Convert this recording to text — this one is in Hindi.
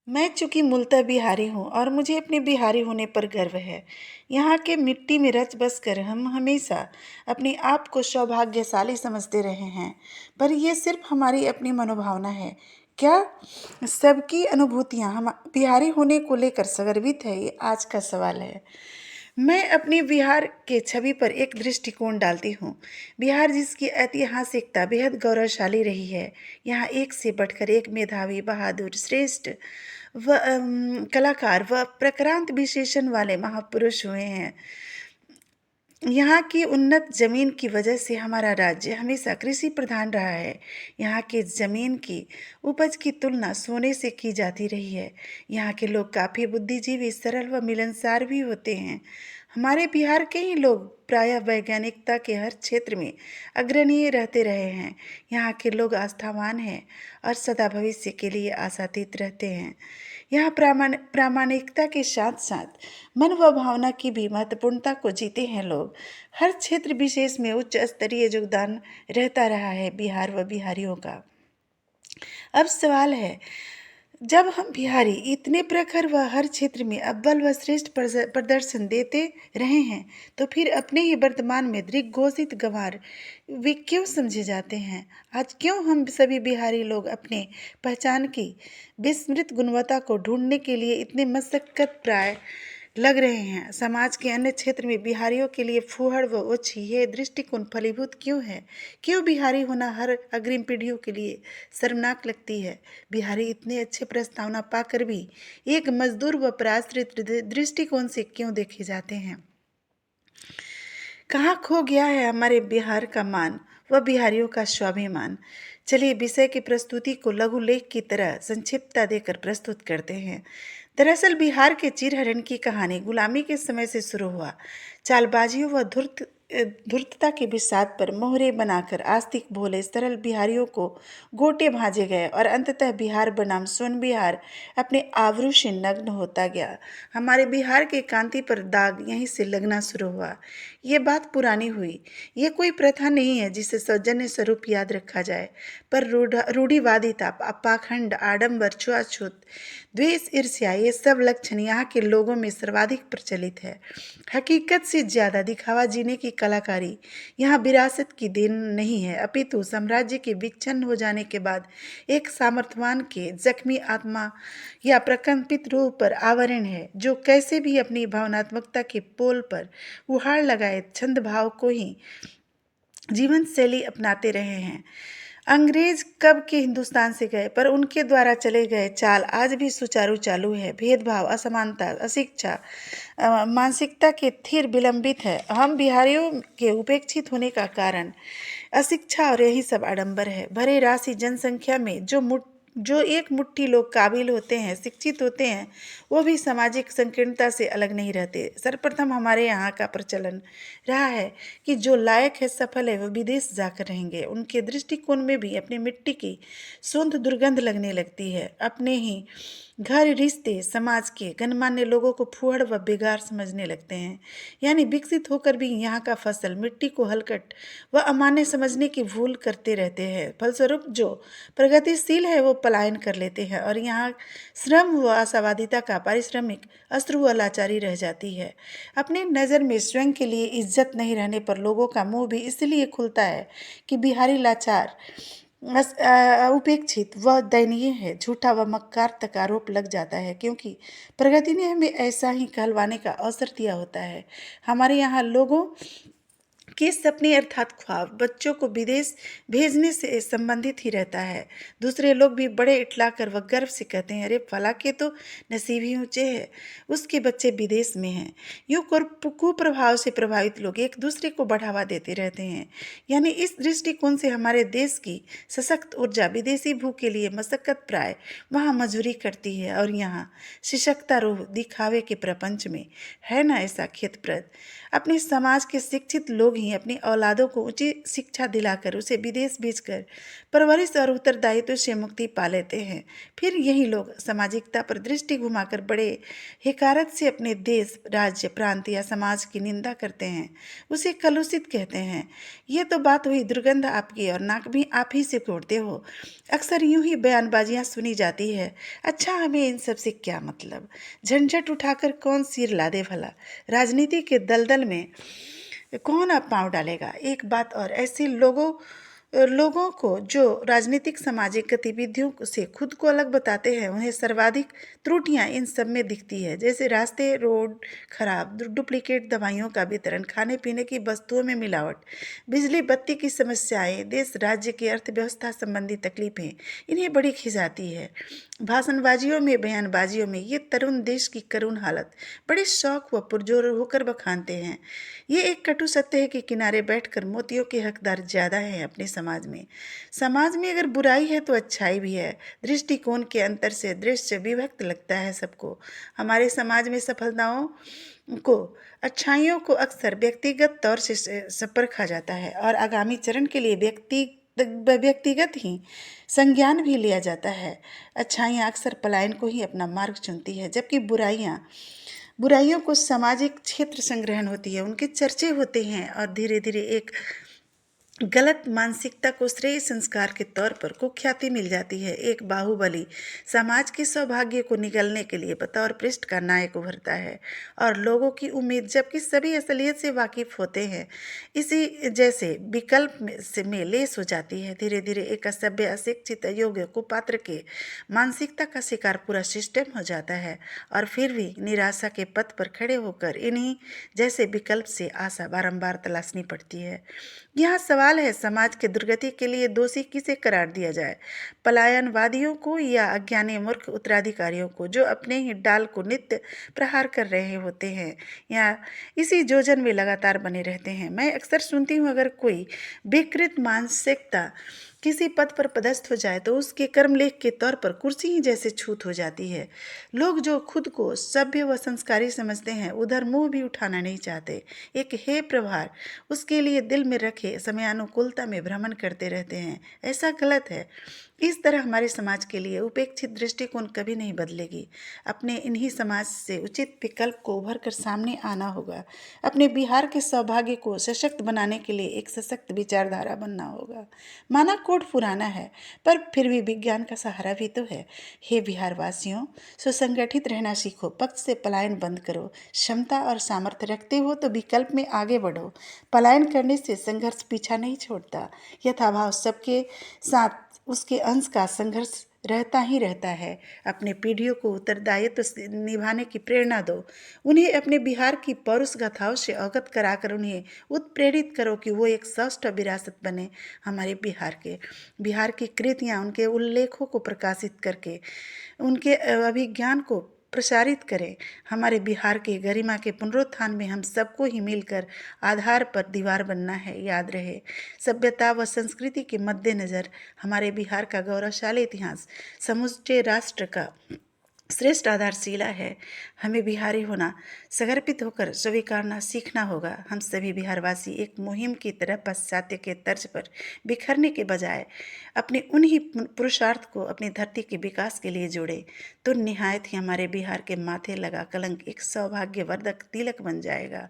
मैं चूंकि मूलतः बिहारी हूँ और मुझे अपने बिहारी होने पर गर्व है। यहाँ के मिट्टी में रच बस कर हम हमेशा अपने आप को सौभाग्यशाली समझते रहे हैं। पर यह सिर्फ हमारी अपनी मनोभावना है क्या? सबकी अनुभूतियाँ हम बिहारी होने को लेकर गर्वित है, ये आज का सवाल है। मैं अपनी बिहार के छवि पर एक दृष्टिकोण डालती हूँ। बिहार जिसकी ऐतिहासिकता बेहद गौरवशाली रही है। यहाँ एक से बढ़कर एक मेधावी, बहादुर, श्रेष्ठ व कलाकार व प्रक्रांत विशेषण वाले महापुरुष हुए हैं। यहाँ की उन्नत जमीन की वजह से हमारा राज्य हमेशा कृषि प्रधान रहा है। यहाँ के जमीन की उपज की तुलना सोने से की जाती रही है। यहाँ के लोग काफ़ी बुद्धिजीवी, सरल व मिलनसार भी होते हैं। हमारे बिहार के ही लोग प्रायः वैज्ञानिकता के हर क्षेत्र में अग्रणीय रहते रहे हैं। यहाँ के लोग आस्थावान हैं और सदा भविष्य के लिए आशातीत रहते हैं। यहाँ प्रामाणिकता के साथ साथ मन व भावना की भी महत्वपूर्णता को जीते हैं लोग। हर क्षेत्र विशेष में उच्च स्तरीय योगदान रहता रहा है बिहार व बिहारियों का। अब सवाल है, जब हम बिहारी इतने प्रखर व हर क्षेत्र में अव्वल व श्रेष्ठ प्रदर्शन देते रहे हैं, तो फिर अपने ही वर्तमान में दृग्घोषित गंवार वे क्यों समझे जाते हैं? आज क्यों हम सभी बिहारी लोग अपने पहचान की विस्मृत गुणवत्ता को ढूंढने के लिए इतने मशक्कत प्राय लग रहे हैं? समाज के अन्य क्षेत्र में बिहारियों के लिए फूहड़ व ओछी ये दृष्टिकोण फलीभूत क्यों है? क्यों बिहारी होना हर अग्रिम पीढ़ियों के लिए शर्मनाक लगती है? बिहारी इतने अच्छे प्रस्तावना पाकर भी एक मजदूर व पराश्रित दृष्टिकोण से क्यों देखे जाते हैं? कहाँ खो गया है हमारे बिहार का मान व बिहारियों का स्वाभिमान? चलिए विषय की प्रस्तुति को लघु लेख की तरह संक्षिप्तता देकर प्रस्तुत करते हैं। दरअसल बिहार के चिरहरण की कहानी गुलामी के समय से शुरू हुआ। चालबाजियों व धूर्तता के बिसात पर मोहरे बनाकर आस्तिक भोले सरल बिहारियों को गोटे भांजे गए और अंततः बिहार बनाम सोन बिहार अपने आवरू से नग्न होता गया। हमारे बिहार के कांति पर दाग यहीं से लगना शुरू हुआ। ये बात पुरानी हुई। ये कोई प्रथा नहीं है जिसे सौजन्य स्वरूप याद रखा जाए, पर रूढ़िवादिता, पाखंड, आडंबर, छुआछूत, द्वेष, ईर्ष्या ये सब लक्षण यहाँ के लोगों में सर्वाधिक प्रचलित है। हकीकत से ज़्यादा दिखावा जीने की कलाकारी यहाँ विरासत की देन नहीं है, अपितु साम्राज्य के विच्छिन्न हो जाने के बाद एक सामर्थ्यवान के जख्मी आत्मा या प्रकंपित रूह पर आवरण है, जो कैसे भी अपनी भावनात्मकता के पोल पर उहाड़ लगाए छंद भाव को ही जीवन शैली अपनाते रहे हैं। अंग्रेज कब के हिंदुस्तान से गए, पर उनके द्वारा चले गए चाल आज भी सुचारू चालू है। भेदभाव, असमानता, अशिक्षा मानसिकता के थिर विलंबित है। हम बिहारियों के उपेक्षित होने का कारण अशिक्षा और यही सब आडंबर है। भरे राशि जनसंख्या में जो एक मुट्ठी लोग काबिल होते हैं, शिक्षित होते हैं, वो भी सामाजिक संकीर्णता से अलग नहीं रहते। सर्वप्रथम हमारे यहाँ का प्रचलन रहा है कि जो लायक है, सफल है, वो विदेश जाकर रहेंगे। उनके दृष्टिकोण में भी अपनी मिट्टी की सुंध दुर्गंध लगने लगती है। अपने ही घर, रिश्ते, समाज के गणमान्य लोगों को फूहड़ व बेगार समझने लगते हैं। यानी विकसित होकर भी यहाँ का फसल मिट्टी को हलकट व अमान्य समझने की भूल करते रहते हैं। फलस्वरूप जो प्रगतिशील है वो पलायन कर लेते हैं और यहाँ श्रम व आशावादिता का पारिश्रमिक अश्रु व लाचारी रह जाती है। अपनी नज़र में स्वयं के लिए इज्जत नहीं रहने पर लोगों का मुंह भी इसलिए खुलता है कि बिहारी लाचार, उपेक्षित व दयनीय है। झूठा व मक्कार तक आरोप लग जाता है, क्योंकि प्रगति ने हमें ऐसा ही कहलवाने का अवसर दिया होता है। हमारे यहाँ लोगों के सपने अर्थात ख्वाब बच्चों को विदेश भेजने से संबंधित ही रहता है। दूसरे लोग भी बड़े इटलाकर व गर्व से कहते हैं, अरे फला के तो नसीब ही ऊंचे है, उसके बच्चे विदेश में हैं। यूँ कुप्रभाव से प्रभावित लोग एक दूसरे को बढ़ावा देते रहते हैं। यानी इस दृष्टिकोण से हमारे देश की सशक्त ऊर्जा विदेशी भू के लिए मशक्कत प्राय वहाँ मजूरी करती है और यहाँ सशक्ता रूह दिखावे के प्रपंच में है ना ऐसा खेतप्रद। अपने समाज के शिक्षित लोग ही ही अपनी औलादों को उचित शिक्षा दिलाकर उसे विदेश भेजकर परवरिश और उत्तरदायित्व से मुक्ति पा लेते हैं। फिर यही लोग सामाजिकता पर दृष्टि घुमाकर बड़े हिकारत से अपने देश, राज्य, प्रांत या समाज की निंदा करते हैं, उसे कलुषित कहते हैं। ये तो बात हुई दुर्गंध आपकी, और नाक भी आप ही से फोड़ते हो। अक्सर यूं ही बयानबाजियां सुनी जाती है। अच्छा, हमें इन सब से क्या मतलब? झंझट उठाकर कौन सिर लादे भला? राजनीति के दलदल में कौन अब पाँव डालेगा? एक बात और, ऐसे लोगों को जो राजनीतिक सामाजिक गतिविधियों से खुद को अलग बताते हैं, उन्हें सर्वाधिक त्रुटियां इन सब में दिखती है, जैसे रास्ते रोड खराब, डुप्लीकेट दवाइयों का वितरण, खाने पीने की वस्तुओं में मिलावट, बिजली बत्ती की समस्याएं, देश राज्य की अर्थव्यवस्था संबंधी तकलीफें इन्हें बड़ी खिंचाती है। भाषणबाजियों में, बयानबाजियों में ये तरुण देश की करुण हालत बड़े शौक व पुरजोर होकर बखानते हैं। ये एक कटु सत्य है कि किनारे बैठकर मोतियों के हकदार ज़्यादा हैं अपने समाज में। समाज में अगर बुराई है तो अच्छाई भी है। दृष्टिकोण के अंतर से दृश्य विभक्त लगता है सबको। हमारे समाज में सफलताओं को, अच्छाइयों को अक्सर व्यक्तिगत तौर से परखा जाता है, और आगामी चरण के लिए व्यक्तिगत ही संज्ञान भी लिया जाता है। अच्छाइयाँ अक्सर पलायन को ही अपना मार्ग चुनती है, जबकि बुराइयों को सामाजिक क्षेत्र संग्रहण होती है, उनके चर्चे होते हैं, और धीरे धीरे एक गलत मानसिकता को श्रेय संस्कार के तौर पर कुख्याति मिल जाती है। एक बाहुबली समाज के सौभाग्य को निगलने के लिए बतौर पृष्ठ का नायक उभरता है, और लोगों की उम्मीद, जबकि सभी असलियत से वाकिफ होते हैं, इसी जैसे विकल्प में लेस हो जाती है। धीरे धीरे एक असभ्य, अशिक्षित, अयोग्य, कुपात्र के मानसिकता का शिकार पूरा सिस्टम हो जाता है, और फिर भी निराशा के पथ पर खड़े होकर इन्हीं जैसे विकल्प से आशा बारंबार तलाशनी पड़ती है। यहाँ सवाल है, समाज के दुर्गति के लिए दोषी किसे करार दिया जाए? पलायनवादियों को या अज्ञानी मूर्ख उत्तराधिकारियों को, जो अपने ही डाल को नित्य प्रहार कर रहे होते हैं, या इसी योजन में लगातार बने रहते हैं? मैं अक्सर सुनती हूँ, अगर कोई विकृत मानसिकता किसी पद पर पदस्थ हो जाए तो उसके कर्मलेख के तौर पर कुर्सी ही जैसे छूत हो जाती है। लोग जो खुद को सभ्य व संस्कारी समझते हैं, उधर मुंह भी उठाना नहीं चाहते। एक हे प्रभार उसके लिए दिल में रखे समयानुकूलता में भ्रमण करते रहते हैं। ऐसा गलत है। इस तरह हमारे समाज के लिए उपेक्षित दृष्टिकोण कभी नहीं बदलेगी। अपने इन्हीं समाज से उचित विकल्प को उभर कर सामने आना होगा। अपने बिहार के सौभाग्य को सशक्त बनाने के लिए एक सशक्त विचारधारा बनना होगा। माना कोड पुराना है, पर फिर भी विज्ञान का सहारा भी तो है। हे बिहार वासियों, सुसंगठित रहना सीखो, पक्ष से पलायन बंद करो। क्षमता और सामर्थ्य रखते हो तो विकल्प में आगे बढ़ो। पलायन करने से संघर्ष पीछा नहीं छोड़ता। यथाभाव सबके साथ उसके अंश का संघर्ष रहता ही रहता है। अपने पीढ़ियों को उत्तरदायित्व निभाने की प्रेरणा दो। उन्हें अपने बिहार की पौरुष गाथाओं से अवगत कराकर उन्हें उत्प्रेरित करो कि वो एक श्रेष्ठ विरासत बने। हमारे बिहार की कृतियाँ, उनके उल्लेखों को प्रकाशित करके उनके अभिज्ञान को प्रसारित करें। हमारे बिहार की गरिमा के पुनरुत्थान में हम सबको ही मिलकर आधार पर दीवार बनना है। याद रहे, सभ्यता व संस्कृति के मद्देनज़र हमारे बिहार का गौरवशाली इतिहास समूचे राष्ट्र का श्रेष्ठ आधारशिला है। हमें बिहारी होना, समर्पित होकर स्वीकारना सीखना होगा। हम सभी बिहारवासी एक मुहिम की तरह पाश्चात्य के तर्ज पर बिखरने के बजाय अपने उन्हीं पुरुषार्थ को अपनी धरती के विकास के लिए जोड़े, तो निहायत ही हमारे बिहार के माथे लगा कलंक एक सौभाग्यवर्धक तिलक बन जाएगा।